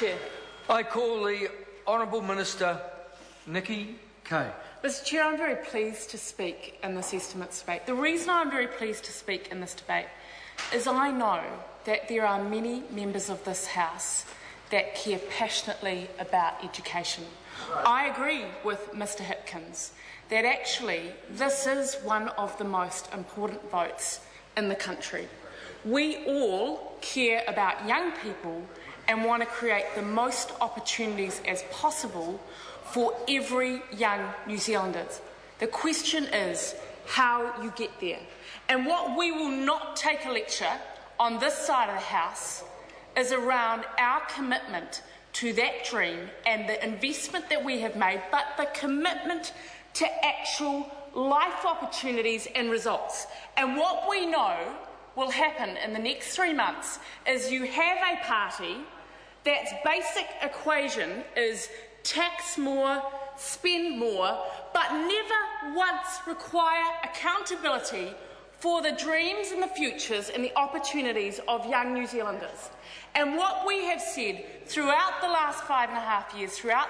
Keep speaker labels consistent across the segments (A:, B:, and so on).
A: Chair.
B: I call the Honourable Minister Nikki Kaye.
A: Mr Chair, I'm very pleased to speak in this estimates debate. The reason I'm very pleased to speak in this debate is I know that there are many members of this House that care passionately about education. I agree with Mr Hipkins that actually this is one of the most important votes in the country. We all care about young people and want to create the most opportunities as possible for every young New Zealander. The question is how you get there. And what we will not take a lecture on this side of the House is around our commitment to that dream and the investment that we have made, but the commitment to actual life opportunities and results. And what we know will happen in the next 3 months is you have a party that's basic equation is tax more, spend more, but never once require accountability for the dreams and the futures and the opportunities of young New Zealanders. And what we have said throughout the last 5.5 years, throughout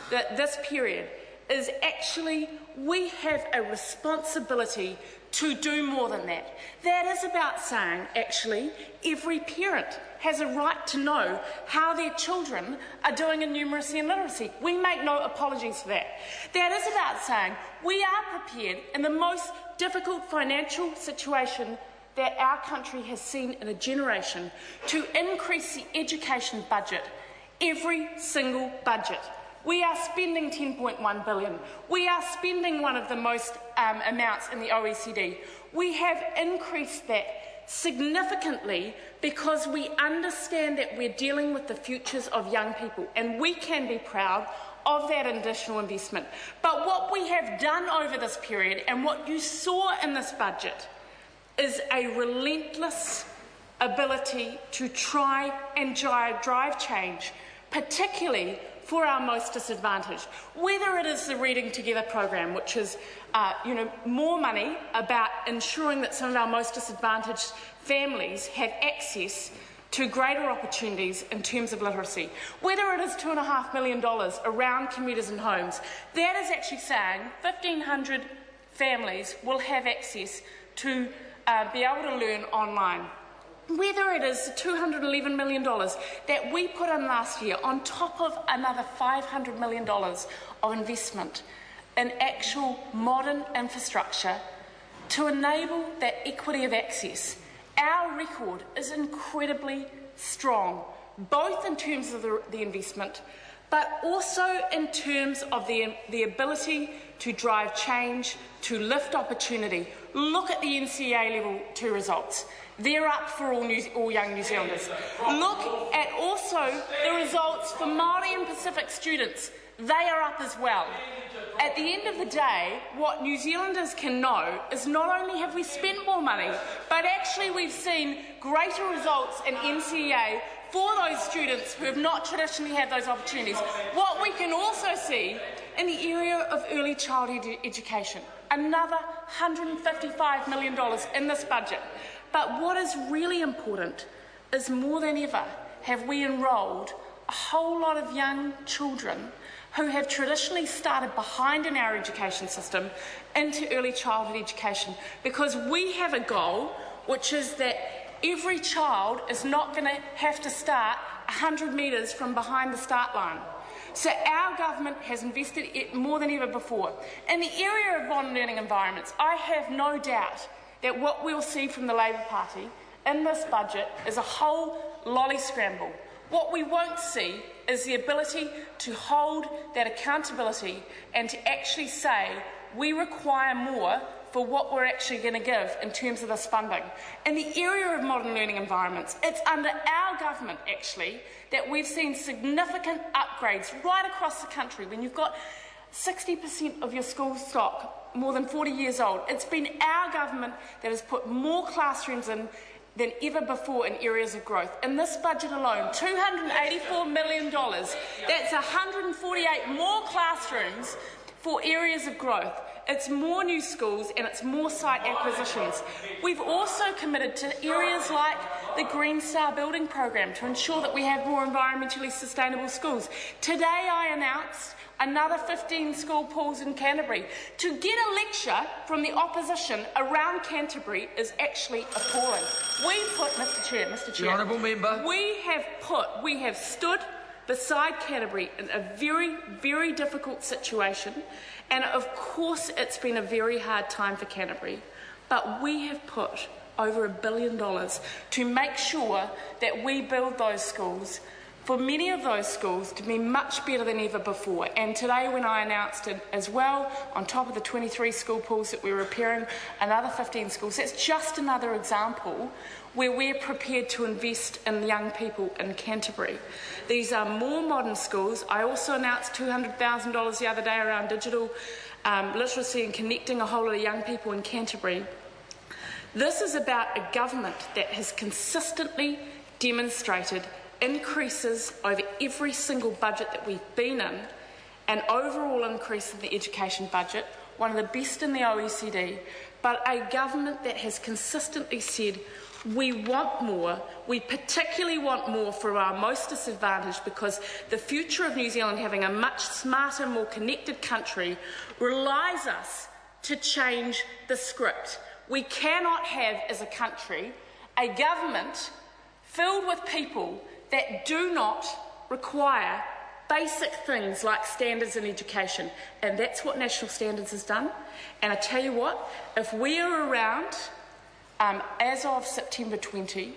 A: this period, is actually we have a responsibility to do more than that. That is about saying, actually, every parent has a right to know how their children are doing in numeracy and literacy. We make no apologies for that. That is about saying we are prepared in the most difficult financial situation that our country has seen in a generation to increase the education budget every single budget. We are spending $10.1 billion. We are spending one of the most amounts in the OECD. We have increased that significantly because we understand that we're dealing with the futures of young people, and we can be proud of that additional investment. But what we have done over this period and what you saw in this budget is a relentless ability to try and drive change, particularly for our most disadvantaged. Whether it is the Reading Together program, which is more money about ensuring that some of our most disadvantaged families have access to greater opportunities in terms of literacy. Whether it is $2.5 million around commuters and homes, that is actually saying 1,500 families will have access to be able to learn online. Whether it is $211 million that we put in last year on top of another $500 million of investment in actual modern infrastructure to enable that equity of access, our record is incredibly strong, both in terms of the investment, but also in terms of the ability to drive change, to lift opportunity. Look at the NCEA Level 2 results. They're up for all young New Zealanders. Look at also the results for Māori and Pacific students. They are up as well. At the end of the day, what New Zealanders can know is not only have we spent more money, but actually we've seen greater results in NCEA for those students who have not traditionally had those opportunities. What we can also see in the area of early childhood education, another $155 million in this budget. But what is really important is more than ever have we enrolled a whole lot of young children who have traditionally started behind in our education system into early childhood education, because we have a goal which is that every child is not going to have to start 100 metres from behind the start line. So our government has invested it more than ever before. In the area of modern learning environments, I have no doubt that what we'll see from the Labour Party in this budget is a whole lolly scramble. What we won't see is the ability to hold that accountability and to actually say we require more for what we're actually going to give in terms of this funding. In the area of modern learning environments, it's under our government actually that we've seen significant upgrades right across the country. When you've got 60% of your school stock more than 40 years old, it's been our government that has put more classrooms in than ever before in areas of growth. In this budget alone, $284 million, that's 148 more classrooms for areas of growth. It's more new schools and it's more site acquisitions. We've also committed to areas like the Green Star Building Program to ensure that we have more environmentally sustainable schools. Today I announced another 15 school pools in Canterbury. To get a lecture from the opposition around Canterbury is actually appalling. Mr. Chair,
B: The Honourable Member.
A: We have stood beside Canterbury in a very, very difficult situation, and of course it's been a very hard time for Canterbury, but we have put over $1 billion to make sure that we build those schools, for many of those schools to be much better than ever before. And today, when I announced it as well, on top of the 23 school pools that we're repairing, another 15 schools, that's just another example where we're prepared to invest in young people in Canterbury. These are more modern schools. I also announced $200,000 the other day around digital literacy and connecting a whole lot of young people in Canterbury. This is about a government that has consistently demonstrated increases over every single budget that we've been in, an overall increase in the education budget, one of the best in the OECD, but a government that has consistently said we want more. We particularly want more for our most disadvantaged, because the future of New Zealand having a much smarter, more connected country relies us to change the script. We cannot have, as a country, a government filled with people that do not require basic things like standards in education. And that's what National Standards has done. And I tell you what, if we are around as of September 20,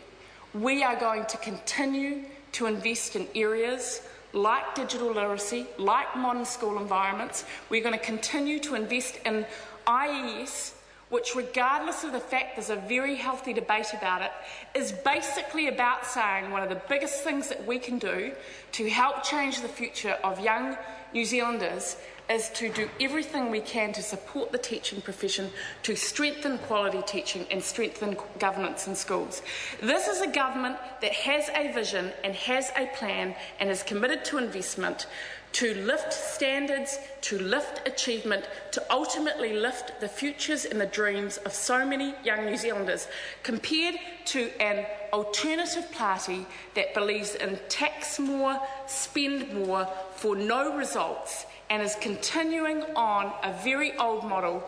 A: we are going to continue to invest in areas like digital literacy, like modern school environments. We're going to continue to invest in IES, which, regardless of the fact there's a very healthy debate about it, is basically about saying one of the biggest things that we can do to help change the future of young New Zealanders is to do everything we can to support the teaching profession, to strengthen quality teaching and strengthen governance in schools. This is a government that has a vision and has a plan and is committed to investment, to lift standards, to lift achievement, to ultimately lift the futures and the dreams of so many young New Zealanders, compared to an alternative party that believes in tax more, spend more for no results, and is continuing on a very old model.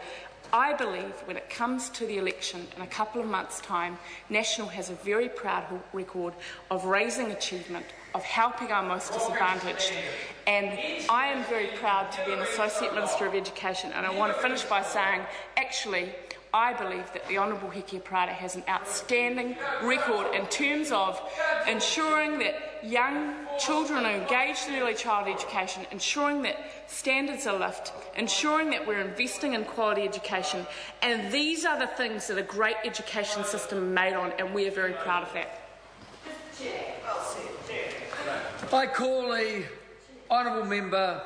A: I believe when it comes to the election in a couple of months' time, National has a very proud record of raising achievement, of helping our most disadvantaged. And I am very proud to be an Associate Minister of Education, and I want to finish by saying, actually, I believe that the Honourable Hekia Parata has an outstanding record in terms of ensuring that young children are engaged in early childhood education, ensuring that standards are lifted, ensuring that we're investing in quality education. And these are the things that a great education system is made on, and we are very proud of that.
B: I call the Honourable Member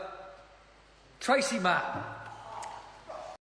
B: Tracy Martin.